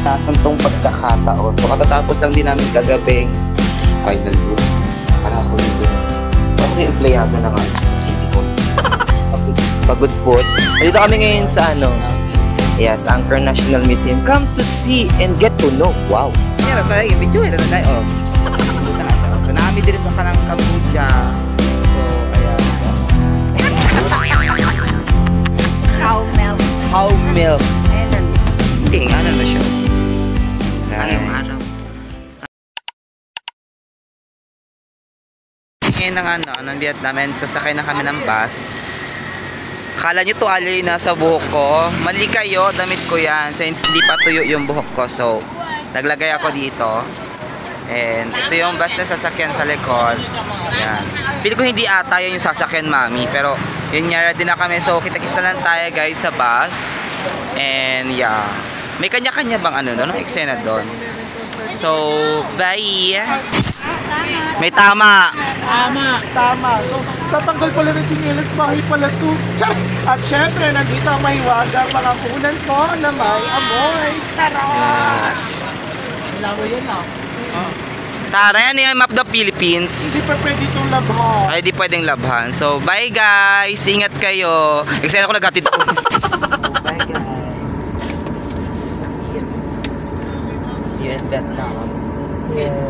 Nasan tong pagkakataon. So katatapos lang din namin kagabing final look. Para ako dito. Para ako yung empleyado ng city hall. Pagod po. Dito kami ngayon sa yes, Angkor National Museum. Come to see and get to know. Wow. Yan na tayo. Video na tayo. Punta na siya. So namin din sa kanang Cambodia. So ayan. Cow milk. Cow milk. Ayan. Hindi, ano na siya. Araw-araw. Ngayon ng Vietnam, and sasakay na kami ng bus. Akala nyo tuwalya yung nasa buhok ko. Mali kayo, damit ko yan. Since hindi pa tuyo yung buhok ko. So, naglagay ako dito. And ito yung bus na sasakyan sa likod. Yan. Pili ko hindi ata yun yung sasakyan, mami. Pero, yun nga din na kami. So, kita-kita lang tayo guys sa bus. And yeah. May kanya-kanya bang doon? Eksena doon. So, bye! May tama! Tama. So, tatanggal pala ng chinelas, bahay pala to. At syempre, nandito ang mahiwagang mga punan ko na may amoy. Charot! Yes. Wala mo yun Tara, ano yung map of the Philippines? Hindi pa pwede itong labhan. Ay, di pwedeng labhan. So, bye guys! Ingat kayo! Eksena ko naghatid ko. Bye guys. See you in Vietnam. Yes.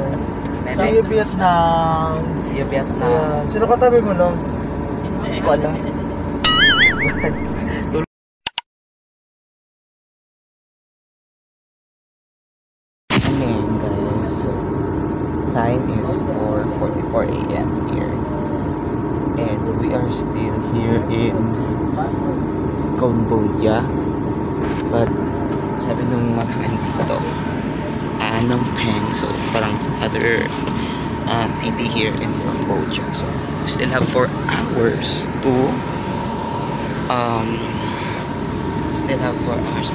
Meme. See you Vietnam. See you Vietnam. Ayan. Sino katabi mo lang? Hindi ko alam. Ayan guys, so time is 4:44 AM here. And we are still here in Cambodia. But sabi nung mga dito, Phnom Penh, so parang other city here in Cambodia. So we still have 4 hours to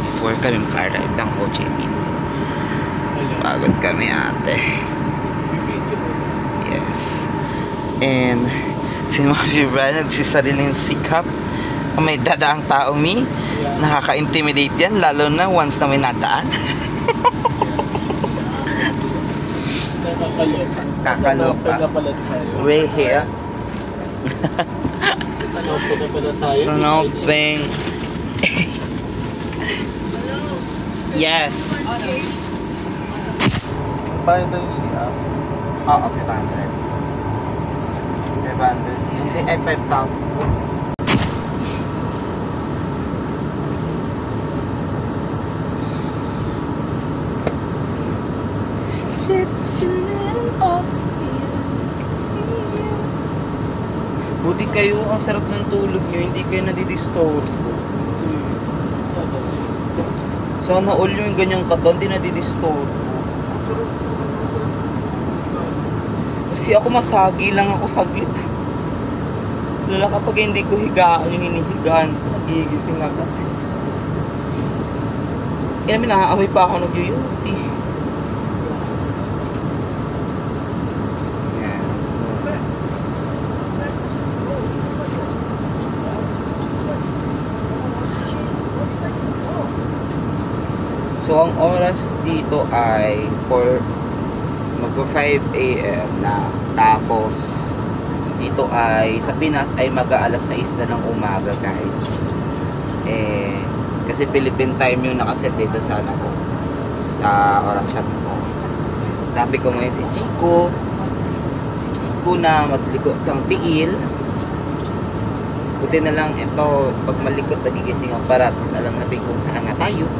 before kami maka-arrive ng Ho Chi Minh. So, pagod kami ate. Yes. And si Mami Brian nagsisariling sikap. May dadaang tao nakaka-intimidate yan, lalo na once na may nadaan. Kakaloka. We're here. Sanopo na pala tayo. Snowping. Yes. Bayan tayo siya. Oo, 500. 500. Hindi, ay 5,000 po. Buti kayo, ang sarap ng tulog nyo, hindi kayo nadidisturb. Sana all yung ganyang katawan, hindi nadidisturb. Kasi ako masagi lang ako saglit. Lala kapag hindi ko higaan yung hinihigaan, nagigising agad. Namin nakaamoy pa ako nag-UC. So, ang oras dito ay magpa 5 AM na. Tapos, dito ay, sa Pinas ay mag-aalas 6 na ng umaga, guys. Kasi Philippine time yung nakaset dito sa orasyan ko. Tabi ko ngayon si Chico. Na matlikot kang tiil. Buti na lang ito, pag malikot nagigising ang para, tapos alam natin kung saan na tayo.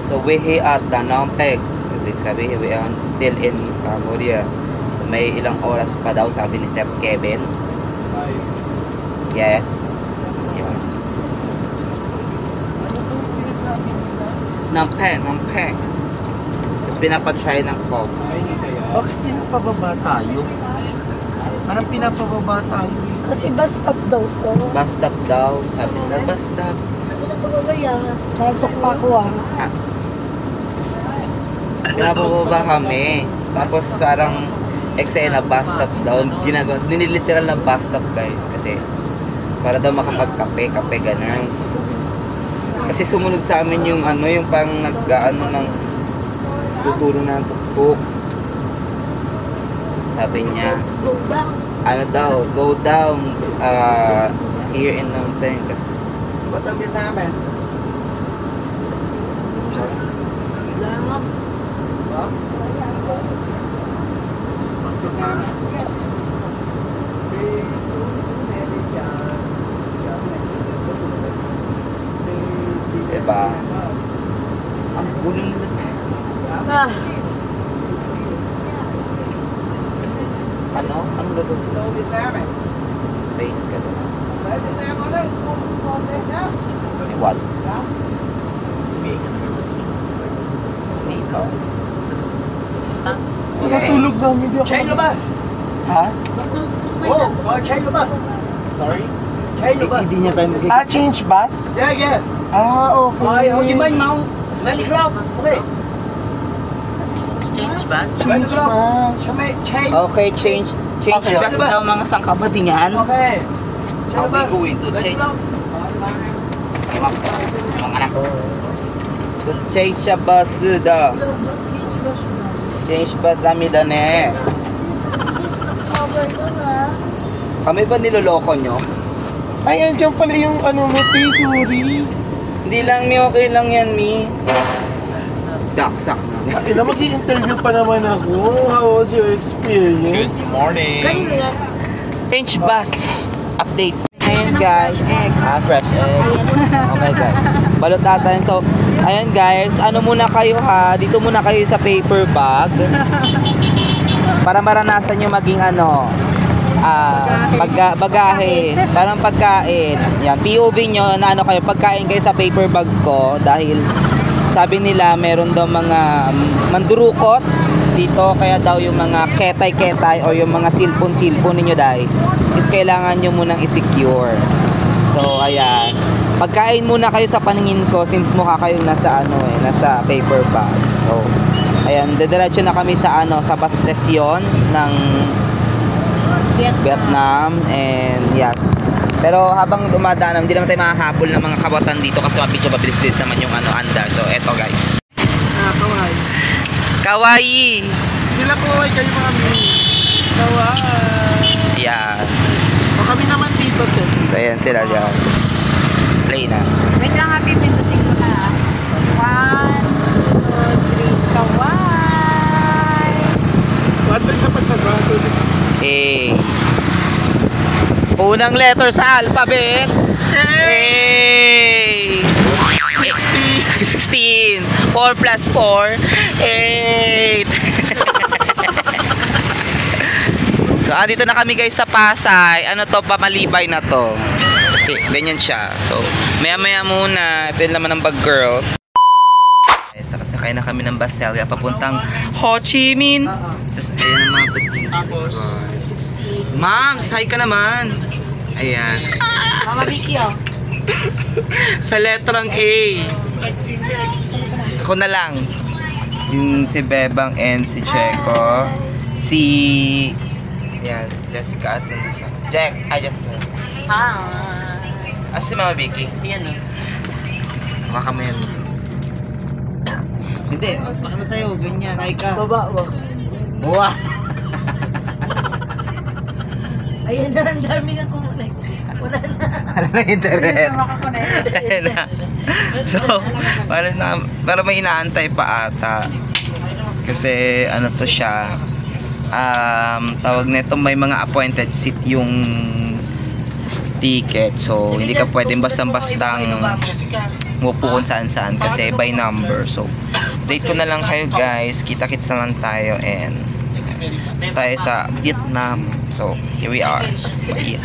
So we here at Phnom Penh. So ibig sabihin we are still in Cambodia. So may ilang oras pa daw, sabi ni Step Kevin. Yes. Yan. Phnom Penh. Tapos pinapatry ng coffee. Bakit pinapababa tayo? Parang pinapababa tayo. Kasi bus stop daw to. Bus stop daw. Sabi nila bus stop. Sila sumabaya. Tapos pa ako Pinapababa kami. Tapos parang eksena bus stop daw. Nililiteral na bus stop guys. Kasi Para daw makapagkape, kape ganun. Kasi sumunod sa amin yung ano, yung pang nag-ano ng tuturo ng tuktok. Sabi niya, ano daw, go down here in Phnom Penh. Kasi Ba't ang namin? diba? Ang gulo nila. Sa? Ano? Ang gagawin? Base ka doon. What? Ikaw. Sa natulog namin, hindi ako. Chain ba? Ha? Oh, chain ba? Sorry? Chain ba? Hindi niya tayo Ah, change bus? Yeah, yeah. Ah, okay. How you mind mount? Many club? Okay. Change bus? Many Change club? bus. Chain. Okay, change Okay. bus daw mga sangkabadingan. Okay. How we going to change? So, change siya bus daw. Change bus kami daw ne. Kami ba niloloko nyo? Ay, andyan pala yung ano mo, sorry. Hindi lang mi, okay lang yan mi. Daksak na. Ina, mag-i-interview pa naman ako. How was your experience? Kayo na yan. Change bus. Update. Ayan guys. Fresh egg. Oh my god. Balot natin. So, ayan guys. Ano muna kayo ha? Dito muna kayo sa paper bag. Para maranasan nyo maging ano. Bagahe. Parang pagkain. Yan. POV nyo na ano kayo. Pagkain kayo sa paper bag ko. Dahil sabi nila meron daw mga mandurukot dito, kaya daw yung mga ketay-ketay o yung mga silpon-silpon ninyo dahil is kailangan nyo munang i-secure. So ayan, pagkain muna kayo sa paningin ko since mukha kayong nasa ano nasa paper bag. So ayan, dediretso na kami sa ano, sa bus station ng Vietnam and yes. Pero habang dumadaan, hindi naman tayo makahabol ng mga kabotan dito kasi mabidyo mabilis-bilis naman yung ano, andar. So, eto guys. Kawaii. Kawaii! Nila kawaii kayo mga mini. Kawaii. Yan. O kami naman dito, Ted. So, ayan sila guys. Play na. Wait lang, pipindutin ko na. 1, 2, 3, kawai! Batag sa pagsabato. A. Unang letter sa alphabet. A. 16. 4 plus 4. 8. So, andito na kami guys sa Pasay. Ano to, pamalibay na to. Kasi, ganyan siya. So, maya-maya muna. Ito yung laman ng bag, girls. Guys, nakasakay na kami ng Baselga papuntang Ho Chi Minh. Tapos, ayan ang mga Philippines. Mams, hi ka naman. Ayan. Mama Vicky, oh. Sa letrang A. Ako na lang. Yung si Bebang and si Checo. Si... Ayan, si Jessica at nandun sa... Jessica. Hi. Si Mama Vicky. Yan, oh. Baka mo yan. Hindi, baka na sa'yo, ganyan. Hi ka. Baba, ba? Wow. Ayan na, ang dami na kumunay. Wala na. Wala na internet. Makakonect. Ayan na. So, para may inaantay pa ata. Kasi ano to siya, tawag nito, may mga appointed seat yung ticket. So, hindi ka pwedeng bastang-bastang umupo kung saan-saan kasi by number. So, date ko na lang kayo guys. Kita-kits na lang tayo and tayo sa Vietnam. So, here we are. Bye.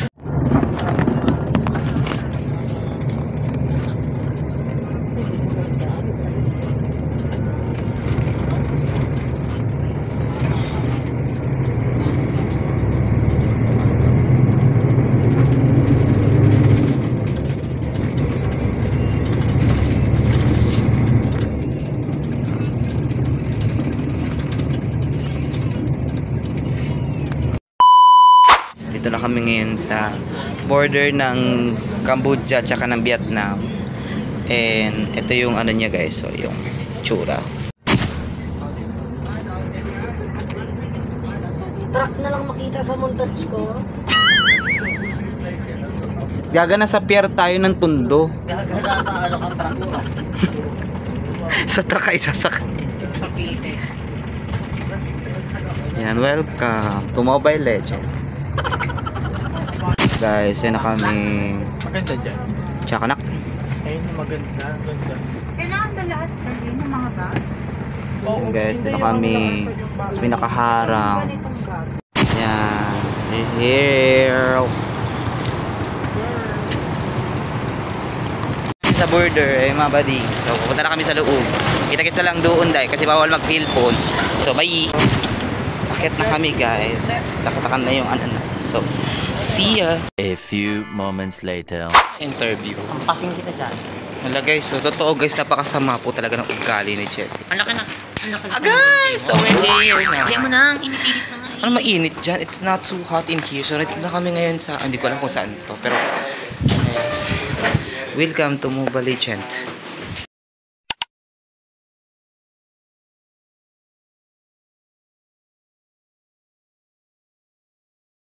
Dito na kami ngayon sa border ng Cambodia tsaka ng Vietnam. And ito yung ano niya guys, so yung tsura. Truck na lang makita sa montage ko. Gaga na sa pier tayo ng Tondo. Sa truck ay sasak. Yan, welcome to Mobile Legend. Guys, yun na kami. Maganda dyan. Tsakanak. Ayun, maganda. Ganda. Kailangan ba lahat din ng mga bags? Yan guys, yun na kami. Mas pinakaharang. Ganitong bag. Yan. We're here. Sa border, eh mga buddy. So, pupunta na kami sa loob. Kita-kita lang doon dahil kasi bawal mag-field phone. So, bye! Akit na kami guys. Takatakan na yung ano na. So, see ya! A few moments later. Interview. Ang pasing kita dyan. Wala guys, so totoo guys, napakasama po talaga ng ugali ni Jessie. Anak na. Guys! So, we're here na. Kaya mo na, init-init na nga. Ano mainit dyan? It's not too hot in here. So, nandito na kami ngayon sa, hindi ko alam kung saan to. Pero, yes. Welcome to Mobile Legend.